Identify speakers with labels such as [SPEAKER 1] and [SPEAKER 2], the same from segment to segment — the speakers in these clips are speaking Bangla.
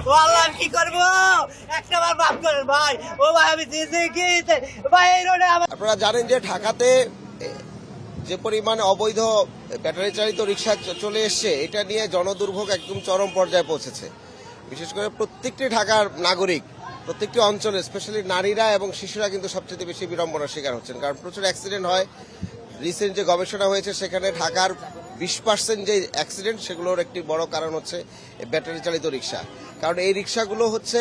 [SPEAKER 1] ও আল্লাহ আমি কি করবো, একটা বার মাফ করেন ভাই। ও ভাই আমি ভাই এই রোডে আমার।
[SPEAKER 2] আপনারা জানেন যে ঢাকাতে যে পরিমাণ অবৈধ ব্যাটারি চালিত রিক্সা চলে এসছে, এটা নিয়ে জনদুর্ভোগ একদম চরম পর্যায়ে পৌঁছেছে। বিশেষ করে প্রত্যেকটি ঢাকার নাগরিক, প্রত্যেকটি অঞ্চলে স্পেশালি নারীরা এবং শিশুরা কিন্তু সবচেয়ে বেশি বিড়ম্বনার শিকার হচ্ছেন, কারণ প্রচুর অ্যাক্সিডেন্ট হয়। রিসেন্ট যে গবেষণা হয়েছে সেখানে ঢাকার 20% যে অ্যাক্সিডেন্ট, সেগুলোর একটি বড় কারণ হচ্ছে ব্যাটারি চালিত রিক্সা। কারণ এই রিক্সাগুলো হচ্ছে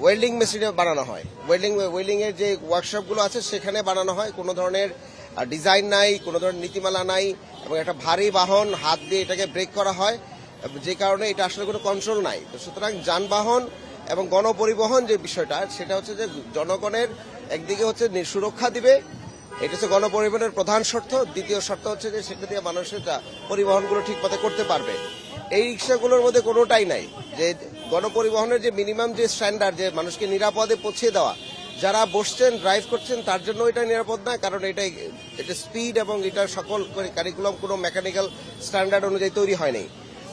[SPEAKER 2] ওয়েল্ডিং মেশিনে বানানো হয়, ওয়েল্ডিং এর যে ওয়ার্কশপগুলো আছে সেখানে বানানো হয়। কোনো ধরনের ডিজাইন নাই, কোনো ধরনের নীতিমালা নাই, এবং একটা ভারী বাহন হাত দিয়ে এটাকে ব্রেক করা হয়, যে কারণে এটা আসলে কোনো কন্ট্রোল নাই। তো সুতরাং যানবাহন এবং গণপরিবহন যে বিষয়টা, সেটা হচ্ছে যে জনগণের একদিকে হচ্ছে সুরক্ষা দিবে, এটা হচ্ছে গণপরিবহনের প্রধান শর্ত। দ্বিতীয় শর্ত হচ্ছে যে সেটা দিয়ে মানুষের পরিবহনগুলো ঠিক মতো করতে পারবে। এই রিক্সাগুলোর মধ্যে কোনোটাই নাই যে গণপরিবহনের যে মিনিমাম যে স্ট্যান্ডার্ড, যে মানুষকে নিরাপদে পৌঁছে দেওয়া, যারা বসছেন ড্রাইভ করছেন তার জন্য এটা নিরাপদ নয়, কারণ এটা স্পিড এবং এটার সকল কারিকুলাম কোনো মেকানিক্যাল স্ট্যান্ডার্ড অনুযায়ী তৈরি হয়নি।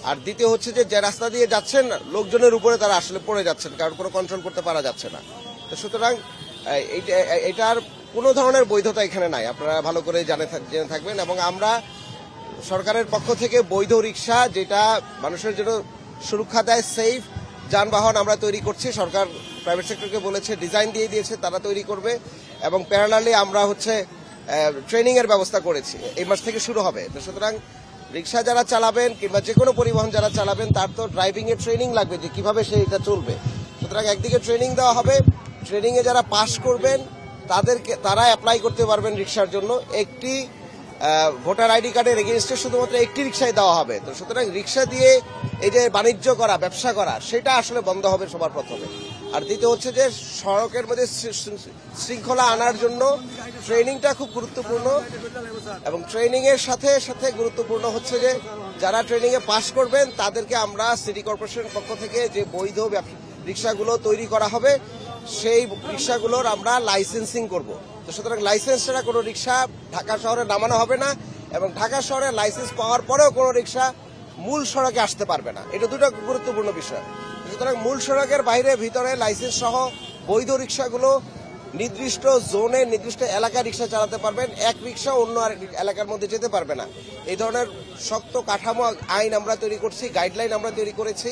[SPEAKER 2] আর দ্বিতীয় হচ্ছে যে রাস্তা দিয়ে যাচ্ছেন লোকজনের উপরে তারা আসলে পড়ে যাচ্ছেন, কারণ কোনো কন্ট্রোল করতে পারা যাচ্ছে না। তো সুতরাং এটার কোনো ধরনের বৈধতা এখানে নাই, আপনারা ভালো করে জেনে থাকবেন। এবং আমরা সরকারের পক্ষ থেকে বৈধ রিক্সা, যেটা মানুষের জন্য সুরক্ষা দেয়, সেফ যানবাহন আমরা তৈরি করছি। সরকার প্রাইভেট সেক্টরকে বলেছে, ডিজাইন দিয়ে দিয়েছে, তারা তৈরি করবে। এবং প্যারালালি আমরা হচ্ছে ট্রেনিং এর ব্যবস্থা করেছি, এই মাস থেকে শুরু হবে। তো সুতরাং রিক্সা যারা চালাবেন কিংবা যে কোনো পরিবহন যারা চালাবেন, তার তো ড্রাইভিং এর ট্রেনিং লাগবে যে কিভাবে সে এটা চলবে। সুতরাং একদিকে ট্রেনিং দেওয়া হবে, ট্রেনিং এ যারা পাস করবেন তারা অ্যাপ্লাই করতে পারবেন রিক্সার জন্য। একটি ভোটার আইডি কার্ডের এগেইনস্টে শুধুমাত্র একটি রিক্সাই দেওয়া হবে। তো সুতরাং রিক্সা দিয়ে এই যে বাণিজ্য করা, ব্যবসা করা, সেটা আসলে বন্ধ হবে সবার প্রথমে। আর দ্বিতীয় হচ্ছে যে সড়কের মধ্যে শৃঙ্খলা আনার জন্য ট্রেনিংটা খুব গুরুত্বপূর্ণ। এবং ট্রেনিং এর সাথে সাথে গুরুত্বপূর্ণ হচ্ছে যে যারা ট্রেনিং এ পাস করবেন তাদেরকে আমরা সিটি কর্পোরেশনের পক্ষ থেকে যে বৈধ রিক্সাগুলো তৈরি করা হবে, সেই রিক্সাগুলোর আমরা লাইসেন্সিং করব। তো সুতরাং লাইসেন্স ছাড়া কোনো রিক্সা ঢাকা শহরে নামানো হবে না, এবং ঢাকা শহরে লাইসেন্স পাওয়ার পরেও কোনো রিক্সা মূল সড়কে আসতে পারবে না। এটা দুটো গুরুত্বপূর্ণ বিষয়। সুতরাং মূল সড়কের বাইরে ভিতরে লাইসেন্স সহ বৈধ রিক্সাগুলো নির্দিষ্ট জোনে নির্দিষ্ট এলাকায় রিক্সা চালাতে পারবেন, এক রিক্সা অন্য এলাকার মধ্যে যেতে পারবে না। এই ধরনের শক্ত কাঠামো আইন আমরা তৈরি করছি, গাইডলাইন আমরা তৈরি করেছি,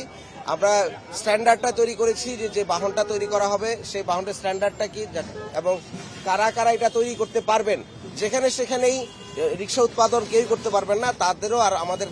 [SPEAKER 2] আমরা স্ট্যান্ডার্ডটা তৈরি করেছি যে বাহনটা তৈরি করা হবে সেই বাহনটার স্ট্যান্ডার্ডটা কি এবং কারা কারা এটা তৈরি করতে পারবেন। যেখানে সেখানেই রিক্সা উৎপাদন কেউ করতে পারবেন না, তাদেরও আর আমাদের